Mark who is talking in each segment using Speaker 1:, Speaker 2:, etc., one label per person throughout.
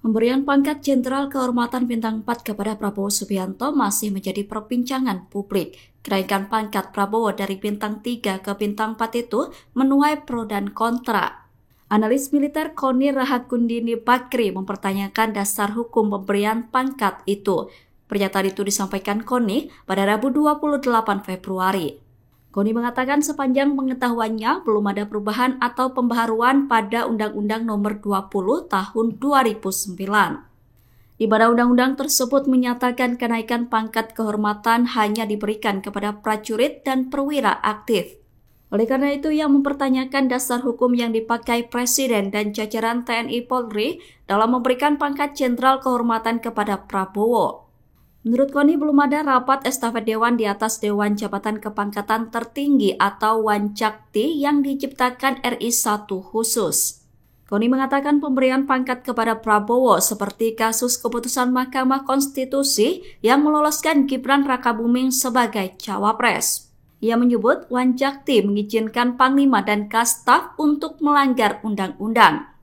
Speaker 1: Pemberian pangkat Jenderal Kehormatan Bintang 4 kepada Prabowo Subianto masih menjadi perbincangan publik. Kenaikan pangkat Prabowo dari Bintang 3 ke Bintang 4 itu menuai pro dan kontra. Analis militer Koni Rahakundini Bakri mempertanyakan dasar hukum pemberian pangkat itu. Pernyataan itu disampaikan Koni pada Rabu 28 Februari. Koni mengatakan sepanjang pengetahuannya belum ada perubahan atau pembaharuan pada Undang-Undang Nomor 20 Tahun 2009. Di mana undang-undang tersebut menyatakan kenaikan pangkat kehormatan hanya diberikan kepada prajurit dan perwira aktif. Oleh karena itu, ia mempertanyakan dasar hukum yang dipakai Presiden dan jajaran TNI Polri dalam memberikan pangkat Jenderal Kehormatan kepada Prabowo. Menurut Koni, belum ada rapat estafet Dewan di atas Dewan Jabatan Kepangkatan Tertinggi atau Wanjakti yang diciptakan RI 1 khusus. Koni mengatakan pemberian pangkat kepada Prabowo seperti kasus keputusan Mahkamah Konstitusi yang meloloskan Gibran Rakabuming sebagai cawapres. Ia menyebut Wanjakti mengizinkan Panglima dan Kastaf untuk melanggar undang-undang.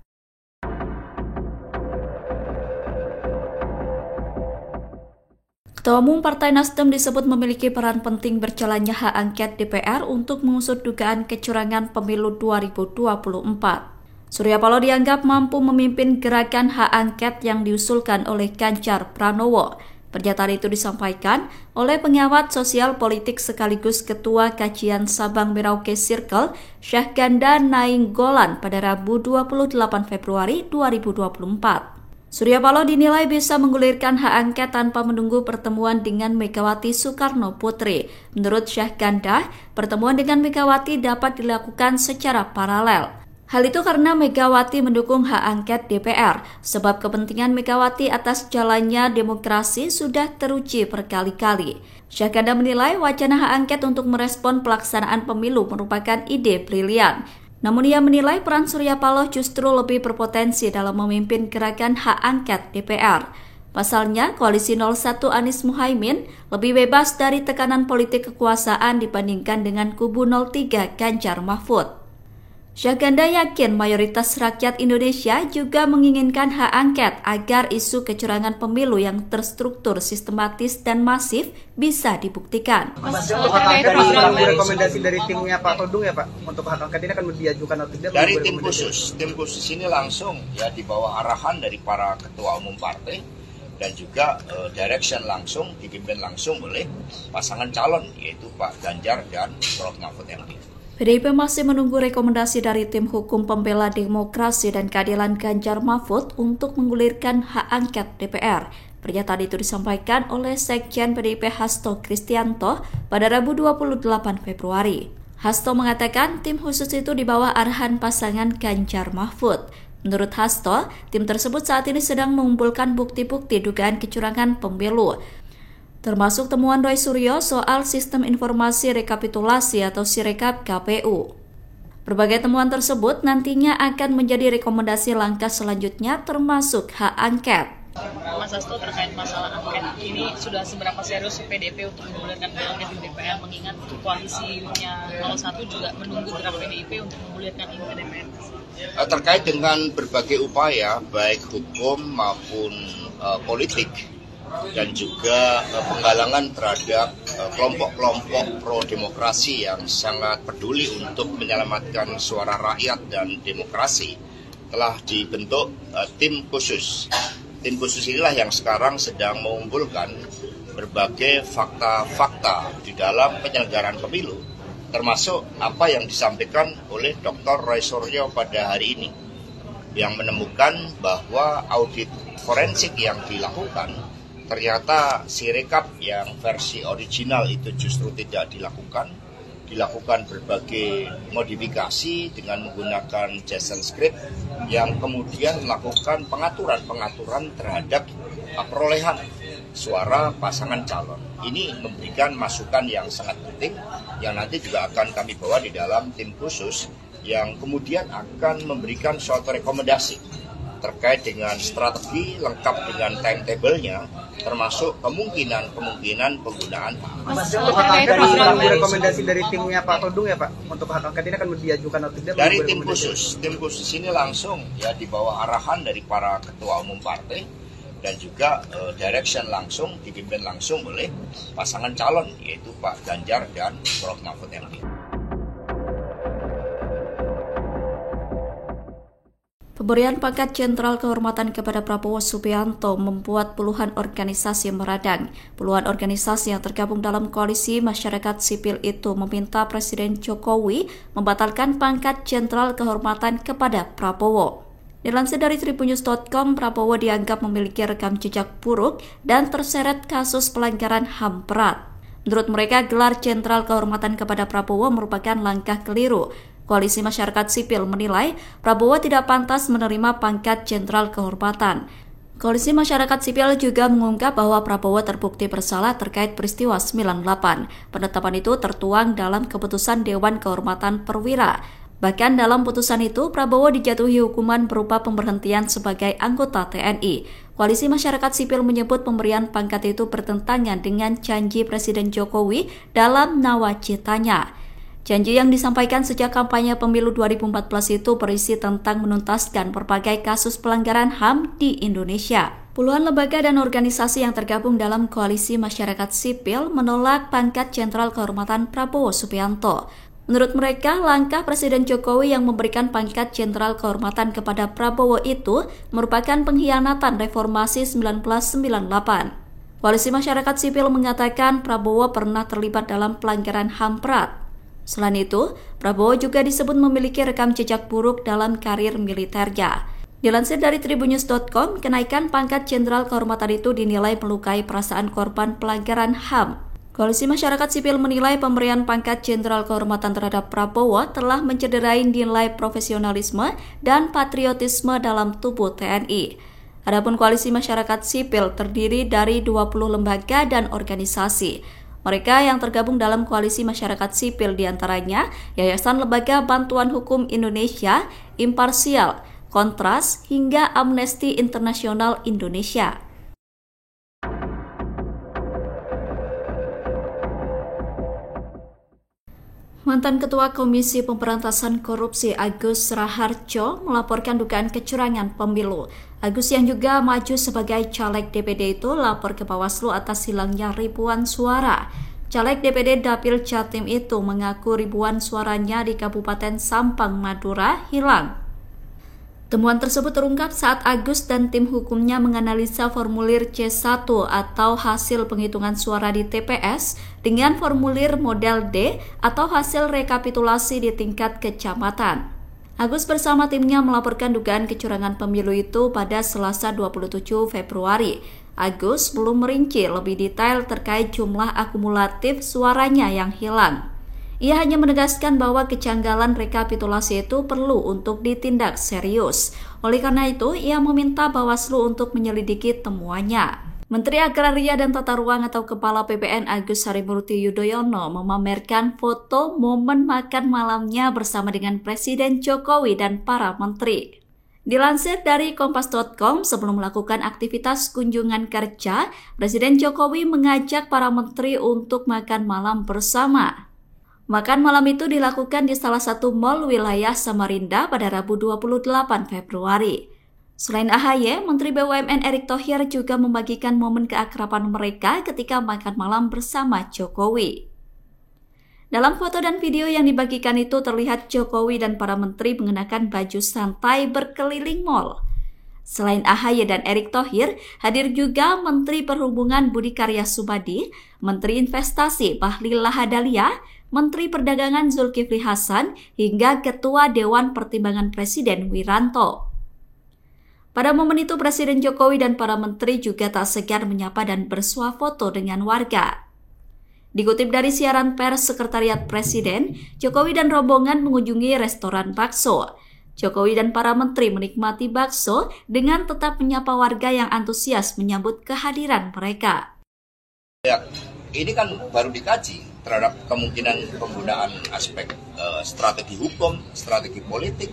Speaker 1: Ketua Umum Partai Nasdem disebut memiliki peran penting berjalannya hak angket DPR untuk mengusut dugaan kecurangan pemilu 2024. Surya Paloh dianggap mampu memimpin gerakan hak angket yang diusulkan oleh Ganjar Pranowo. Pernyataan itu disampaikan oleh pengamat sosial politik sekaligus Ketua Kajian Sabang Merauke Circle, Syahganda Nainggolan pada Rabu 28 Februari 2024. Surya Paloh dinilai bisa menggulirkan hak angket tanpa menunggu pertemuan dengan Megawati Soekarno Putri. Menurut Syahganda, pertemuan dengan Megawati dapat dilakukan secara paralel. Hal itu karena Megawati mendukung hak angket DPR, sebab kepentingan Megawati atas jalannya demokrasi sudah teruji berkali-kali. Syahganda menilai wacana hak angket untuk merespon pelaksanaan pemilu merupakan ide brilian. Namun ia menilai peran Surya Paloh justru lebih berpotensi dalam memimpin gerakan hak angket DPR. Pasalnya, Koalisi 01 Anies Muhaimin lebih bebas dari tekanan politik kekuasaan dibandingkan dengan kubu 03 Ganjar Mahfud. Syahganda yakin mayoritas rakyat Indonesia juga menginginkan hak angket agar isu kecurangan pemilu yang terstruktur, sistematis, dan masif bisa dibuktikan.
Speaker 2: Mas, untuk hak angket menunggu rekomendasi dari timnya Pak Todung ya Pak? Untuk hak angket ini akan diajukan atau tidak?
Speaker 3: Dari tim khusus ini langsung ya di bawah arahan dari para ketua umum partai dan juga direction langsung, dipimpin langsung oleh pasangan calon yaitu Pak Ganjar dan Prof. Mahfud MD.
Speaker 1: PDIP masih menunggu rekomendasi dari tim hukum pembela demokrasi dan keadilan Ganjar Mahfud untuk menggulirkan hak angket DPR. Pernyataan itu disampaikan oleh Sekjen PDIP Hasto Kristianto pada Rabu 28 Februari. Hasto mengatakan tim khusus itu di bawah arahan pasangan Ganjar Mahfud. Menurut Hasto, tim tersebut saat ini sedang mengumpulkan bukti-bukti dugaan kecurangan pemilu, termasuk temuan Roy Suryo soal sistem informasi rekapitulasi atau Sirekap KPU. Berbagai temuan tersebut nantinya akan menjadi rekomendasi langkah selanjutnya termasuk hak angket.
Speaker 4: Mas Hasto, terkait masalah angket ini sudah seberapa serius PDIP untuk menggulirkan hak angket di DPR, mengingat koalisinya 01 juga menunggu gerak PDIP untuk menggulirkan ini ke DPR?
Speaker 3: Terkait dengan berbagai upaya baik hukum maupun politik dan juga penggalangan terhadap kelompok-kelompok pro-demokrasi yang sangat peduli untuk menyelamatkan suara rakyat dan demokrasi, telah dibentuk tim khusus. Tim khusus inilah yang sekarang sedang mengumpulkan berbagai fakta-fakta di dalam penyelenggaraan pemilu, termasuk apa yang disampaikan oleh Dr. Roy Suryo pada hari ini, yang menemukan bahwa audit forensik yang dilakukan ternyata Sirekap yang versi original itu justru tidak dilakukan berbagai modifikasi dengan menggunakan JSON script yang kemudian melakukan pengaturan terhadap perolehan suara pasangan calon. Ini memberikan masukan yang sangat penting yang nanti juga akan kami bawa di dalam tim khusus yang kemudian akan memberikan suatu rekomendasi terkait dengan strategi lengkap dengan timetable-nya, termasuk kemungkinan penggunaan.
Speaker 2: Mas, untuk hak angket ini menunggu rekomendasi dari timnya Pak Todung ya Pak? Untuk hak angket ini akan diajukan atau tidak?
Speaker 3: Dari tim khusus ini langsung ya di bawah arahan dari para ketua umum partai dan juga direction langsung dipimpin langsung oleh pasangan calon yaitu Pak Ganjar dan Prof. Mahfud MD.
Speaker 1: Pemberian pangkat Jenderal Kehormatan kepada Prabowo Subianto membuat puluhan organisasi meradang. Puluhan organisasi yang tergabung dalam koalisi masyarakat sipil itu meminta Presiden Jokowi membatalkan pangkat Jenderal Kehormatan kepada Prabowo. Dilansir dari tribunnews.com, Prabowo dianggap memiliki rekam jejak buruk dan terseret kasus pelanggaran HAM berat. Menurut mereka, gelar Jenderal Kehormatan kepada Prabowo merupakan langkah keliru. Koalisi masyarakat sipil menilai Prabowo tidak pantas menerima pangkat Jenderal Kehormatan. Koalisi masyarakat sipil juga mengungkap bahwa Prabowo terbukti bersalah terkait peristiwa 98. Penetapan itu tertuang dalam keputusan Dewan Kehormatan Perwira. Bahkan dalam putusan itu, Prabowo dijatuhi hukuman berupa pemberhentian sebagai anggota TNI. Koalisi masyarakat sipil menyebut pemberian pangkat itu bertentangan dengan janji Presiden Jokowi dalam nawacitanya. Janji yang disampaikan sejak kampanye pemilu 2014 itu berisi tentang menuntaskan berbagai kasus pelanggaran HAM di Indonesia. Puluhan lembaga dan organisasi yang tergabung dalam koalisi masyarakat sipil menolak pangkat Jenderal Kehormatan Prabowo Subianto. Menurut mereka, langkah Presiden Jokowi yang memberikan pangkat Jenderal Kehormatan kepada Prabowo itu merupakan pengkhianatan reformasi 1998. Koalisi masyarakat sipil mengatakan Prabowo pernah terlibat dalam pelanggaran HAM berat. Selain itu, Prabowo juga disebut memiliki rekam jejak buruk dalam karir militernya. Dilansir dari tribunnews.com, kenaikan pangkat Jenderal Kehormatan itu dinilai melukai perasaan korban pelanggaran HAM. Koalisi masyarakat sipil menilai pemberian pangkat Jenderal Kehormatan terhadap Prabowo telah mencederai nilai profesionalisme dan patriotisme dalam tubuh TNI. Adapun koalisi masyarakat sipil terdiri dari 20 lembaga dan organisasi. Mereka yang tergabung dalam koalisi masyarakat sipil diantaranya Yayasan Lembaga Bantuan Hukum Indonesia, Imparsial, Kontras, hingga Amnesty Internasional Indonesia. Mantan Ketua Komisi Pemberantasan Korupsi Agus Raharjo melaporkan dugaan kecurangan pemilu. Agus yang juga maju sebagai caleg DPD itu lapor ke Bawaslu atas hilangnya ribuan suara. Caleg DPD Dapil Jatim itu mengaku ribuan suaranya di Kabupaten Sampang, Madura hilang. Temuan tersebut terungkap saat Agus dan tim hukumnya menganalisa formulir C1 atau hasil penghitungan suara di TPS dengan formulir model D atau hasil rekapitulasi di tingkat kecamatan. Agus bersama timnya melaporkan dugaan kecurangan pemilu itu pada Selasa 27 Februari. Agus belum merinci lebih detail terkait jumlah akumulatif suaranya yang hilang. Ia hanya menegaskan bahwa kejanggalan rekapitulasi itu perlu untuk ditindak serius. Oleh karena itu, ia meminta Bawaslu untuk menyelidiki temuannya. Menteri Agraria dan Tata Ruang atau Kepala BPN Agus Harimurti Yudhoyono memamerkan foto momen makan malamnya bersama dengan Presiden Jokowi dan para menteri. Dilansir dari Kompas.com, sebelum melakukan aktivitas kunjungan kerja, Presiden Jokowi mengajak para menteri untuk makan malam bersama. Makan malam itu dilakukan di salah satu mal wilayah Samarinda pada Rabu 28 Februari. Selain AHY, Menteri BUMN Erick Thohir juga membagikan momen keakraban mereka ketika makan malam bersama Jokowi. Dalam foto dan video yang dibagikan itu terlihat Jokowi dan para menteri mengenakan baju santai berkeliling mal. Selain AHY dan Erick Thohir, hadir juga Menteri Perhubungan Budi Karya Sumadi, Menteri Investasi Bahlil Lahadalia, Menteri Perdagangan Zulkifli Hasan, hingga Ketua Dewan Pertimbangan Presiden Wiranto. Pada momen itu, Presiden Jokowi dan para menteri juga tak segan menyapa dan bersuah foto dengan warga. Dikutip dari siaran pers Sekretariat Presiden, Jokowi dan rombongan mengunjungi restoran bakso. Jokowi dan para menteri menikmati bakso dengan tetap menyapa warga yang antusias menyambut kehadiran mereka.
Speaker 3: Ya, ini kan baru dikaji terhadap kemungkinan penggunaan aspek strategi hukum, strategi politik,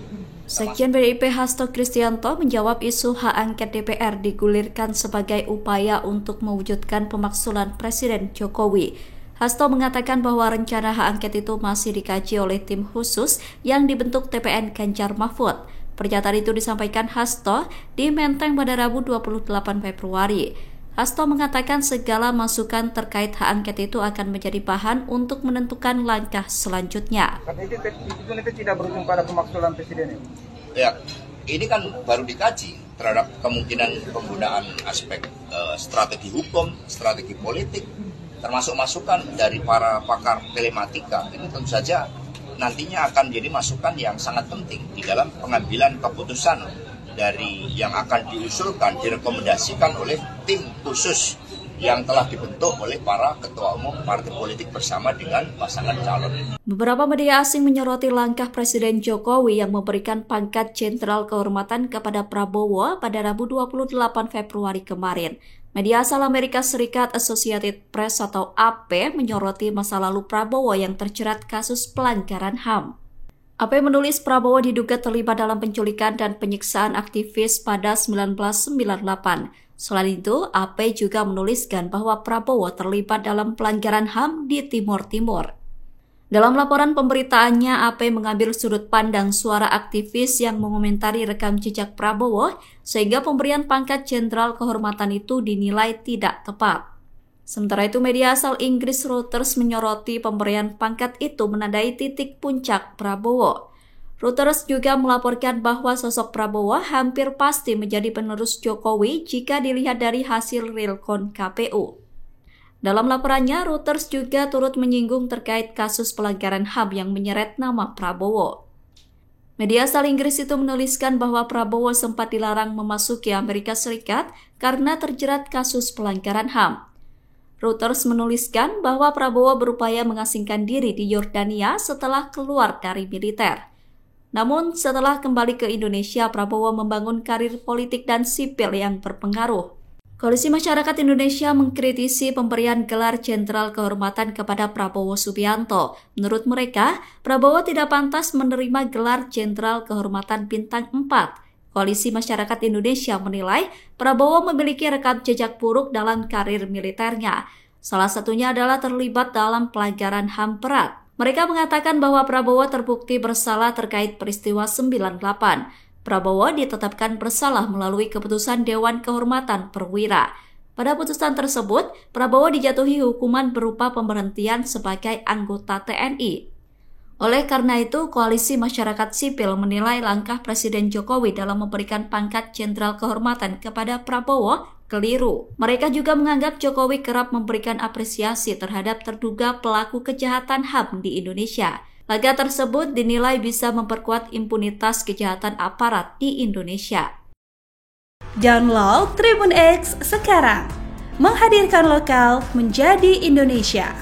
Speaker 1: Sekjen PDIP Hasto Kristianto menjawab isu hak angket DPR digulirkan sebagai upaya untuk mewujudkan pemaksulan Presiden Jokowi. Hasto mengatakan bahwa rencana hak angket itu masih dikaji oleh tim khusus yang dibentuk TPN Ganjar Mahfud. Pernyataan itu disampaikan Hasto di Menteng pada Rabu 28 Februari. Hasto mengatakan segala masukan terkait hak angket itu akan menjadi bahan untuk menentukan langkah selanjutnya.
Speaker 2: Itu nanti tidak berujung pada pemaksulan Presiden
Speaker 3: ya? Ini kan baru dikaji terhadap kemungkinan penggunaan aspek strategi hukum, strategi politik, termasuk masukan dari para pakar telematika. Ini tentu saja nantinya akan jadi masukan yang sangat penting di dalam pengambilan keputusan dari yang akan diusulkan, direkomendasikan oleh tim khusus yang telah dibentuk oleh para ketua umum partai politik bersama dengan pasangan calon.
Speaker 1: Beberapa media asing menyoroti langkah Presiden Jokowi yang memberikan pangkat Jenderal Kehormatan kepada Prabowo pada Rabu 28 Februari kemarin. Media asal Amerika Serikat Associated Press atau AP menyoroti masa lalu Prabowo yang terjerat kasus pelanggaran HAM. AP menulis Prabowo diduga terlibat dalam penculikan dan penyiksaan aktivis pada 1998. Selain itu, AP juga menuliskan bahwa Prabowo terlibat dalam pelanggaran HAM di Timur Timur. Dalam laporan pemberitaannya, AP mengambil sudut pandang suara aktivis yang mengomentari rekam jejak Prabowo, sehingga pemberian pangkat Jenderal Kehormatan itu dinilai tidak tepat. Sementara itu, media asal Inggris Reuters menyoroti pemberian pangkat itu menandai titik puncak Prabowo. Reuters juga melaporkan bahwa sosok Prabowo hampir pasti menjadi penerus Jokowi jika dilihat dari hasil realcon KPU. Dalam laporannya, Reuters juga turut menyinggung terkait kasus pelanggaran HAM yang menyeret nama Prabowo. Media asal Inggris itu menuliskan bahwa Prabowo sempat dilarang memasuki Amerika Serikat karena terjerat kasus pelanggaran HAM. Reuters menuliskan bahwa Prabowo berupaya mengasingkan diri di Yordania setelah keluar dari militer. Namun setelah kembali ke Indonesia, Prabowo membangun karir politik dan sipil yang berpengaruh. Koalisi Masyarakat Indonesia mengkritisi pemberian gelar Jenderal Kehormatan kepada Prabowo Subianto. Menurut mereka, Prabowo tidak pantas menerima gelar Jenderal Kehormatan Bintang 4. Koalisi Masyarakat Indonesia menilai Prabowo memiliki rekam jejak buruk dalam karir militernya. Salah satunya adalah terlibat dalam pelanggaran HAM berat. Mereka mengatakan bahwa Prabowo terbukti bersalah terkait peristiwa 98. Prabowo ditetapkan bersalah melalui keputusan Dewan Kehormatan Perwira. Pada putusan tersebut, Prabowo dijatuhi hukuman berupa pemberhentian sebagai anggota TNI. Oleh karena itu, Koalisi Masyarakat Sipil menilai langkah Presiden Jokowi dalam memberikan pangkat Jenderal Kehormatan kepada Prabowo keliru. Mereka juga menganggap Jokowi kerap memberikan apresiasi terhadap terduga pelaku kejahatan HAM di Indonesia. Langkah tersebut dinilai bisa memperkuat impunitas kejahatan aparat di Indonesia.
Speaker 5: Download Tribun X sekarang, menghadirkan lokal menjadi Indonesia.